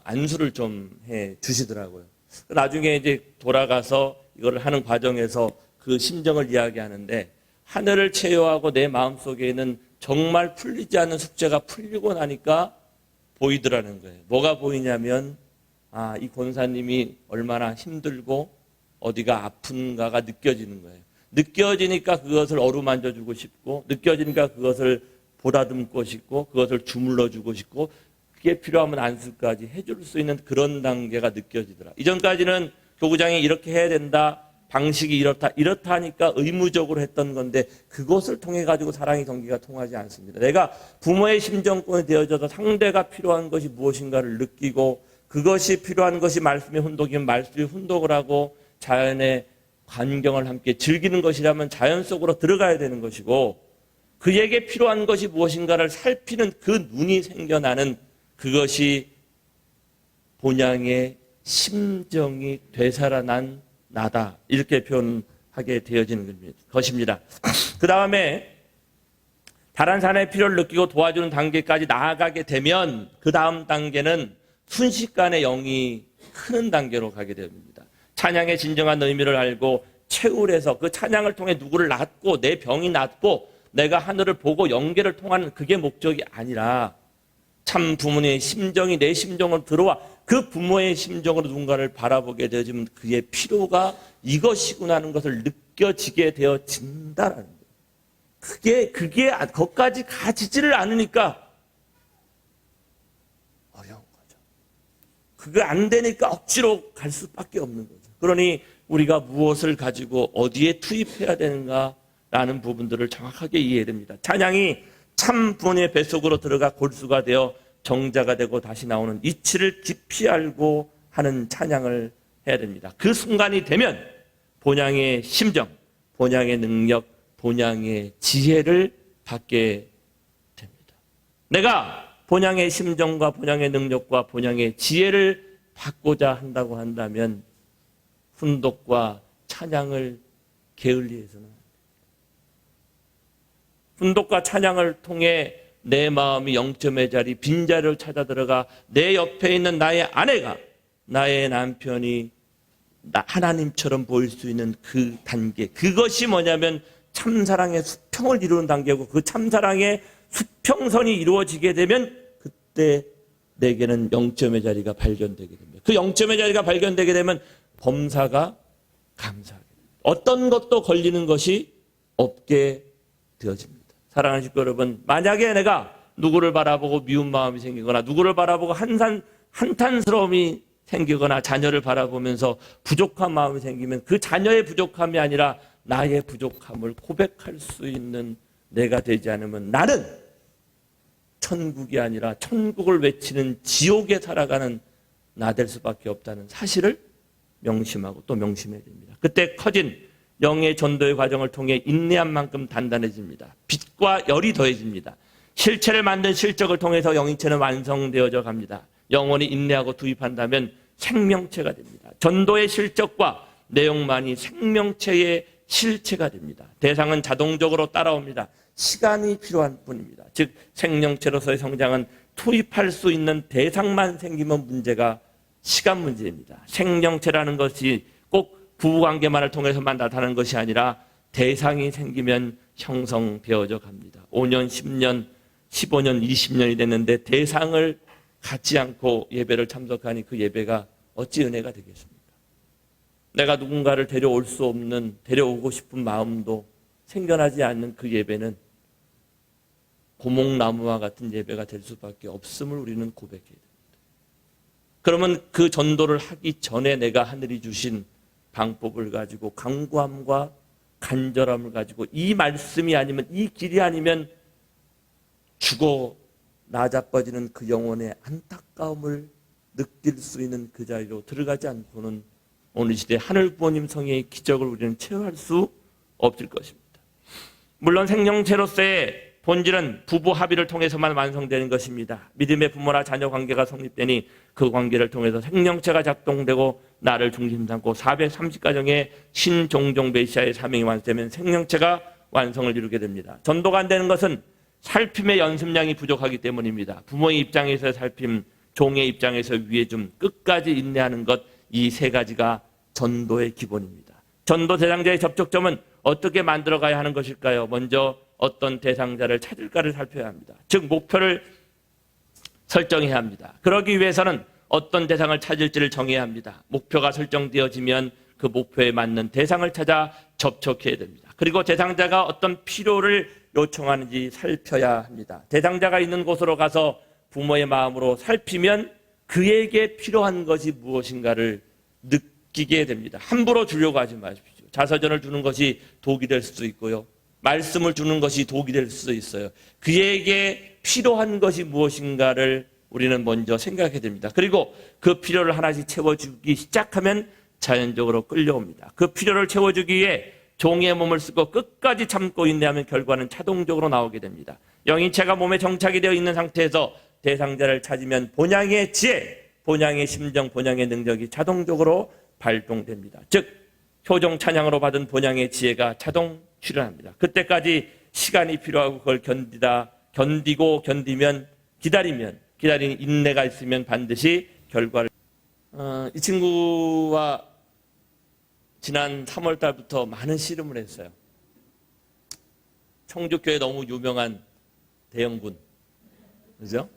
안수를 좀 해 주시더라고요. 나중에 이제 돌아가서 이걸 하는 과정에서 그 심정을 이야기하는데 하늘을 체요하고 내 마음속에 있는 정말 풀리지 않는 숙제가 풀리고 나니까 보이더라는 거예요. 뭐가 보이냐면 이 권사님이 얼마나 힘들고 어디가 아픈가가 느껴지는 거예요. 느껴지니까 그것을 어루만져주고 싶고 느껴지니까 그것을 보다듬고 싶고 그것을 주물러주고 싶고 그게 필요하면 안수까지 해줄 수 있는 그런 단계가 느껴지더라. 이전까지는 교구장이 이렇게 해야 된다. 방식이 이렇다 하니까 의무적으로 했던 건데 그것을 통해 가지고 사랑의 경기가 통하지 않습니다. 내가 부모의 심정권이 되어져서 상대가 필요한 것이 무엇인가를 느끼고 그것이 필요한 것이 말씀의 훈독이면 말씀의 훈독을 하고 자연의 환경을 함께 즐기는 것이라면 자연 속으로 들어가야 되는 것이고 그에게 필요한 것이 무엇인가를 살피는 그 눈이 생겨나는 그것이 본향의 심정이 되살아난 나다. 이렇게 표현하게 되어지는 것입니다. 그 다음에 다른 사람의 필요를 느끼고 도와주는 단계까지 나아가게 되면 그 다음 단계는 순식간에 영이 크는 단계로 가게 됩니다. 찬양의 진정한 의미를 알고 채울해서 그 찬양을 통해 누구를 낳고 내 병이 낫고 내가 하늘을 보고 영계를 통하는 그게 목적이 아니라 참 부모의 심정이 내 심정으로 들어와 그 부모의 심정으로 누군가를 바라보게 되어지면 그의 필요가 이것이구나 하는 것을 느껴지게 되어진다라는 거예요. 그게 거기까지 가지지를 않으니까 어려운 거죠. 그게 안 되니까 억지로 갈 수밖에 없는 거죠. 그러니 우리가 무엇을 가지고 어디에 투입해야 되는가라는 부분들을 정확하게 이해해야 됩니다. 찬양이 참 부모님의 뱃속으로 들어가 골수가 되어 정자가 되고 다시 나오는 이치를 깊이 알고 하는 찬양을 해야 됩니다. 그 순간이 되면 본향의 심정, 본향의 능력, 본향의 지혜를 받게 됩니다. 내가 본향의 심정과 본향의 능력과 본향의 지혜를 받고자 한다고 한다면 훈독과 찬양을 게을리해서는 훈독과 찬양을 통해 내 마음이 영점의 자리, 빈자리를 찾아 들어가 내 옆에 있는 나의 아내가, 나의 남편이 하나님처럼 보일 수 있는 그 단계. 그것이 뭐냐면 참사랑의 수평을 이루는 단계고 그 참사랑의 수평선이 이루어지게 되면 그때 내게는 영점의 자리가 발견되게 됩니다. 그 영점의 자리가 발견되게 되면 범사가 감사하게 됩니다. 어떤 것도 걸리는 것이 없게 되어집니다. 사랑하는 식구 여러분, 만약에 내가 누구를 바라보고 미운 마음이 생기거나 누구를 바라보고 한탄스러움이 생기거나 자녀를 바라보면서 부족한 마음이 생기면 그 자녀의 부족함이 아니라 나의 부족함을 고백할 수 있는 내가 되지 않으면 나는 천국이 아니라 천국을 외치는 지옥에 살아가는 나 될 수밖에 없다는 사실을 명심하고 또 명심해야 됩니다. 그때 커진 영의 전도의 과정을 통해 인내한 만큼 단단해집니다. 빛과 열이 더해집니다. 실체를 만든 실적을 통해서 영인체는 완성되어져 갑니다. 영원히 인내하고 투입한다면 생명체가 됩니다. 전도의 실적과 내용만이 생명체의 실체가 됩니다. 대상은 자동적으로 따라옵니다. 시간이 필요한 뿐입니다. 즉 생명체로서의 성장은 투입할 수 있는 대상만 생기면 문제가 시간 문제입니다. 생명체라는 것이 꼭 부부관계만을 통해서만 나타나는 것이 아니라 대상이 생기면 형성되어져 갑니다. 5년, 10년, 15년, 20년이 됐는데 대상을 갖지 않고 예배를 참석하니 그 예배가 어찌 은혜가 되겠습니까? 내가 누군가를 데려올 수 없는, 데려오고 싶은 마음도 생겨나지 않는 그 예배는 고목나무와 같은 예배가 될 수밖에 없음을 우리는 고백해야 됩니다. 그러면 그 전도를 하기 전에 내가 하늘이 주신 방법을 가지고 간구함과 간절함을 가지고 이 말씀이 아니면, 이 길이 아니면 죽어 나자빠지는 그 영혼의 안타까움을 느낄 수 있는 그 자리로 들어가지 않고는 오늘 시대 하늘 부모님 성의 기적을 우리는 체험할 수 없을 것입니다. 물론 생명체로서의 본질은 부부 합의를 통해서만 완성되는 것입니다. 믿음의 부모나 자녀 관계가 성립되니 그 관계를 통해서 생명체가 작동되고 나를 중심 삼고 430가정의 신종종 메시아의 사명이 완성되면 생명체가 완성을 이루게 됩니다. 전도가 안 되는 것은 살핌의 연습량이 부족하기 때문입니다. 부모의 입장에서 살핌, 종의 입장에서 위에 좀 끝까지 인내하는 것, 이 세 가지가 전도의 기본입니다. 전도 대상자의 접촉점은 어떻게 만들어가야 하는 것일까요? 먼저 어떤 대상자를 찾을까를 살펴야 합니다. 즉 목표를 설정해야 합니다. 그러기 위해서는 어떤 대상을 찾을지를 정해야 합니다. 목표가 설정되어지면 그 목표에 맞는 대상을 찾아 접촉해야 됩니다. 그리고 대상자가 어떤 필요를 요청하는지 살펴야 합니다. 대상자가 있는 곳으로 가서 부모의 마음으로 살피면 그에게 필요한 것이 무엇인가를 느끼게 됩니다. 함부로 주려고 하지 마십시오. 자서전을 주는 것이 독이 될 수도 있고요. 말씀을 주는 것이 독이 될 수도 있어요. 그에게 필요한 것이 무엇인가를 우리는 먼저 생각해야 됩니다. 그리고 그 필요를 하나씩 채워주기 시작하면 자연적으로 끌려옵니다. 그 필요를 채워주기 위해 종의 몸을 쓰고 끝까지 참고 인내하면 결과는 자동적으로 나오게 됩니다. 영인체가 몸에 정착이 되어 있는 상태에서 대상자를 찾으면 본향의 지혜, 본향의 심정, 본향의 능력이 자동적으로 발동됩니다. 즉 효종 찬양으로 받은 본향의 지혜가 자동 출현합니다. 그때까지 시간이 필요하고 그걸 견디면 기다리는 인내가 있으면 반드시 결과를. 이 친구와 지난 3월 달부터 많은 씨름을 했어요. 청주교회 너무 유명한 대형군, 그죠?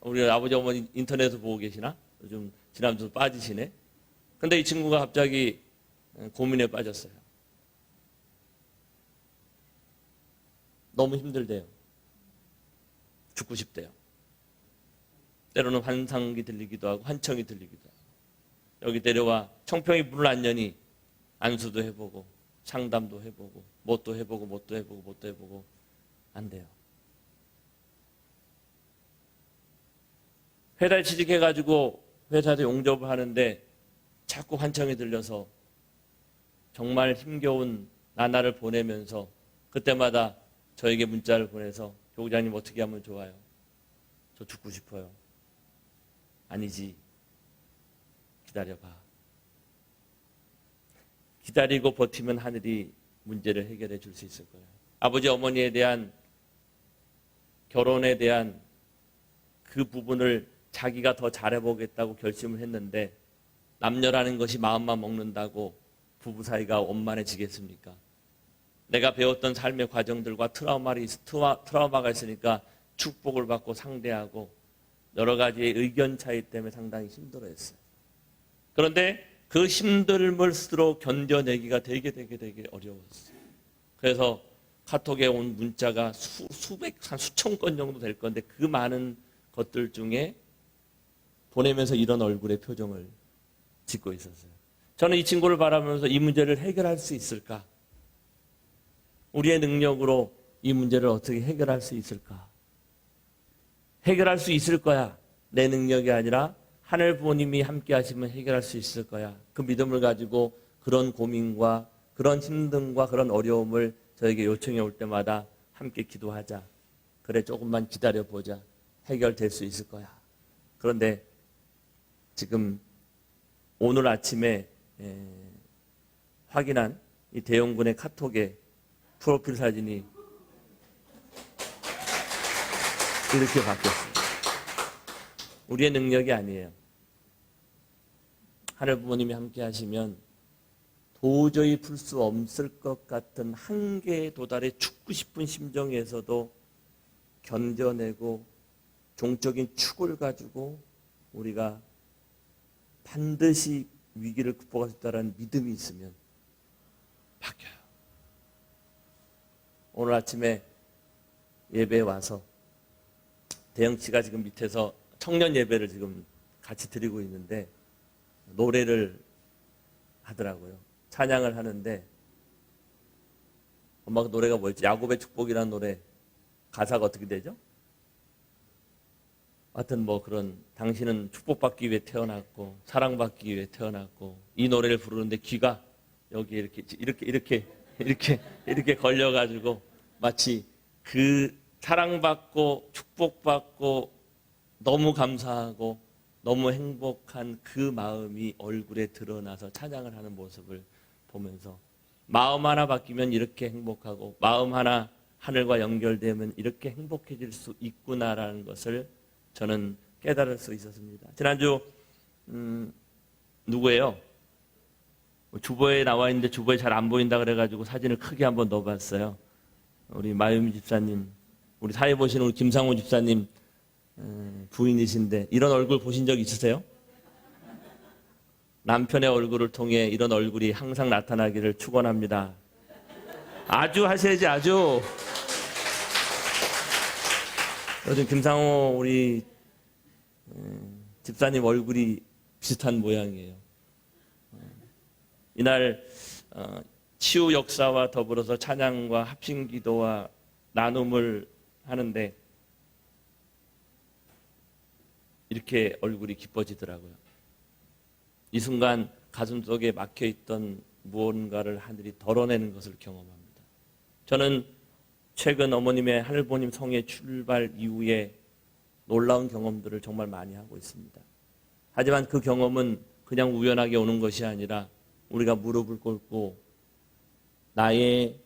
우리 아버지 어머니 인터넷에서 보고 계시나? 요즘 지난주에 빠지시네. 근데 이 친구가 갑자기 고민에 빠졌어요. 너무 힘들대요. 죽고 싶대요. 때로는 환상이 들리기도 하고 환청이 들리기도 하고. 여기 데려와 청평이 문을 안 여니 안수도 해보고 상담도 해보고 뭣도 해보고 안 돼요. 회사에 취직해가지고 회사에서 용접을 하는데 자꾸 환청이 들려서 정말 힘겨운 나날을 보내면서 그때마다 저에게 문자를 보내서 교장님 어떻게 하면 좋아요? 저 죽고 싶어요. 아니지. 기다려봐. 기다리고 버티면 하늘이 문제를 해결해 줄 수 있을 거예요. 아버지 어머니에 대한 결혼에 대한 그 부분을 자기가 더 잘해보겠다고 결심을 했는데 남녀라는 것이 마음만 먹는다고 부부 사이가 원만해지겠습니까? 내가 배웠던 삶의 과정들과 트라우마가 있으니까 축복을 받고 상대하고 여러 가지의 의견 차이 때문에 상당히 힘들어했어요. 그런데 그 힘듦을 스스로 견뎌내기가 되게 어려웠어요. 그래서 카톡에 온 문자가 한 수천 건 정도 될 건데 그 많은 것들 중에 보내면서 이런 얼굴의 표정을 짓고 있었어요. 저는 이 친구를 바라보면서 이 문제를 해결할 수 있을까? 우리의 능력으로 이 문제를 어떻게 해결할 수 있을까? 해결할 수 있을 거야. 내 능력이 아니라 하늘 부모님이 함께 하시면 해결할 수 있을 거야. 그 믿음을 가지고 그런 고민과 그런 힘듦과 그런 어려움을 저에게 요청해 올 때마다 함께 기도하자. 그래 조금만 기다려보자. 해결될 수 있을 거야. 그런데 지금 오늘 아침에 확인한 이 대형군의 카톡에 프로필 사진이 이렇게 바뀌었습니다. 우리의 능력이 아니에요. 하늘 부모님이 함께 하시면 도저히 풀 수 없을 것 같은 한계에 도달해 죽고 싶은 심정에서도 견뎌내고 종적인 축을 가지고 우리가 반드시 위기를 극복할 수 있다는 믿음이 있으면 바뀌어요. 오늘 아침에 예배에 와서 대영씨가 지금 밑에서 청년 예배를 지금 같이 드리고 있는데 노래를 하더라고요. 찬양을 하는데 엄마가 노래가 뭐였지? 야곱의 축복이라는 노래 가사가 어떻게 되죠? 하여튼 뭐 그런 당신은 축복받기 위해 태어났고 사랑받기 위해 태어났고 이 노래를 부르는데 귀가 여기 이렇게 걸려가지고 마치 그 사랑받고 축복받고 너무 감사하고 너무 행복한 그 마음이 얼굴에 드러나서 찬양을 하는 모습을 보면서 마음 하나 바뀌면 이렇게 행복하고 마음 하나 하늘과 연결되면 이렇게 행복해질 수 있구나라는 것을 저는 깨달을 수 있었습니다. 지난주 누구예요? 주보에 나와 있는데 주보에 잘 안 보인다 그래가지고 사진을 크게 한번 넣어봤어요. 우리 마유미 집사님, 우리 사회 보시는 우리 김상호 집사님 부인이신데 이런 얼굴 보신 적 있으세요? 남편의 얼굴을 통해 이런 얼굴이 항상 나타나기를 축원합니다. 아주 하셔야지 아주. 요즘 김상호 우리 집사님 얼굴이 비슷한 모양이에요. 이날 치유 역사와 더불어서 찬양과 합심기도와 나눔을 하는데 이렇게 얼굴이 기뻐지더라고요. 이 순간 가슴속에 막혀있던 무언가를 하늘이 덜어내는 것을 경험합니다. 저는 최근 어머님의 하늘부모님 성회 출발 이후에 놀라운 경험들을 정말 많이 하고 있습니다. 하지만 그 경험은 그냥 우연하게 오는 것이 아니라 우리가 무릎을 꿇고 나의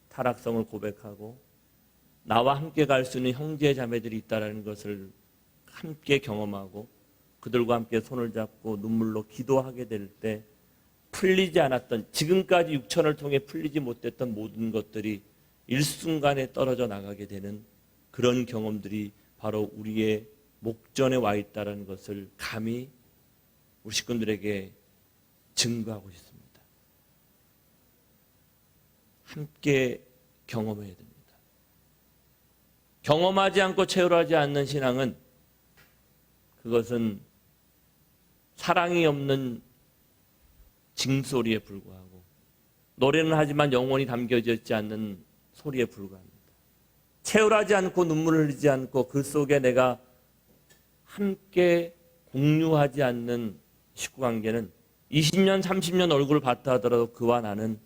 타락성을 고백하고 나와 함께 갈 수 있는 형제 자매들이 있다는 것을 함께 경험하고 그들과 함께 손을 잡고 눈물로 기도하게 될 때 풀리지 않았던 지금까지 육천을 통해 풀리지 못했던 모든 것들이 일순간에 떨어져 나가게 되는 그런 경험들이 바로 우리의 목전에 와 있다는 것을 감히 우리 식구들에게 증거하고 싶습니다. 함께 경험해야 됩니다. 경험하지 않고 체험하지 않는 신앙은 그것은 사랑이 없는 징소리에 불과하고 노래는 하지만 영혼이 담겨져 있지 않는 소리에 불과합니다. 체험하지 않고 눈물을 흘리지 않고 그 속에 내가 함께 공유하지 않는 식구관계는 20년, 30년 얼굴을 봤다 하더라도 그와 나는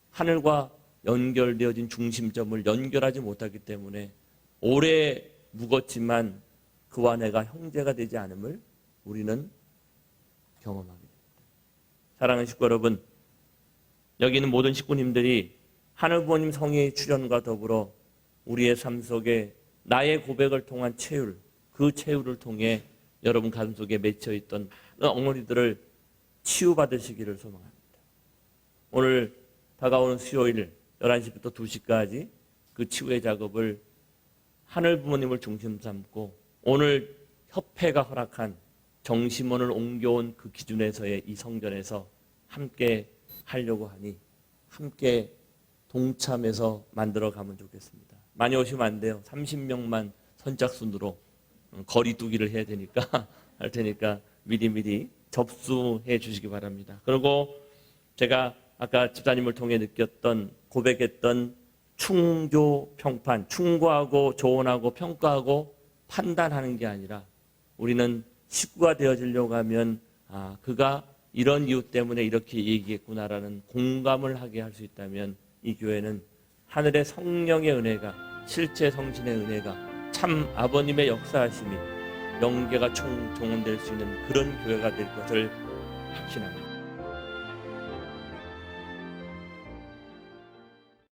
하늘과 연결되어진 중심점을 연결하지 못하기 때문에 오래 묵었지만 그와 내가 형제가 되지 않음을 우리는 경험하게 됩니다. 사랑하는 식구 여러분, 여기 있는 모든 식구님들이 하늘부모님 성회의 출연과 더불어 우리의 삶 속에 나의 고백을 통한 체율, 그 체율을 통해 여러분 가슴속에 맺혀있던 많은 엉덩이들을 치유받으시기를 소망합니다. 오늘 다가오는 수요일 11시부터 2시까지 그 치유의 작업을 하늘 부모님을 중심 삼고 오늘 협회가 허락한 정심원을 옮겨온 그 기준에서의 이 성전에서 함께 하려고 하니 함께 동참해서 만들어가면 좋겠습니다. 많이 오시면 안 돼요. 30명만 선착순으로 거리두기를 해야 되니까 할 테니까 미리 접수해 주시기 바랍니다. 그리고 제가 아까 집사님을 통해 느꼈던 고백했던 충조 평판, 충고하고 조언하고 평가하고 판단하는 게 아니라 우리는 식구가 되어지려고 하면 그가 이런 이유 때문에 이렇게 얘기했구나라는 공감을 하게 할 수 있다면 이 교회는 하늘의 성령의 은혜가 실제 성신의 은혜가 참 아버님의 역사하심이 영계가 총동원될 수 있는 그런 교회가 될 것을 확신합니다.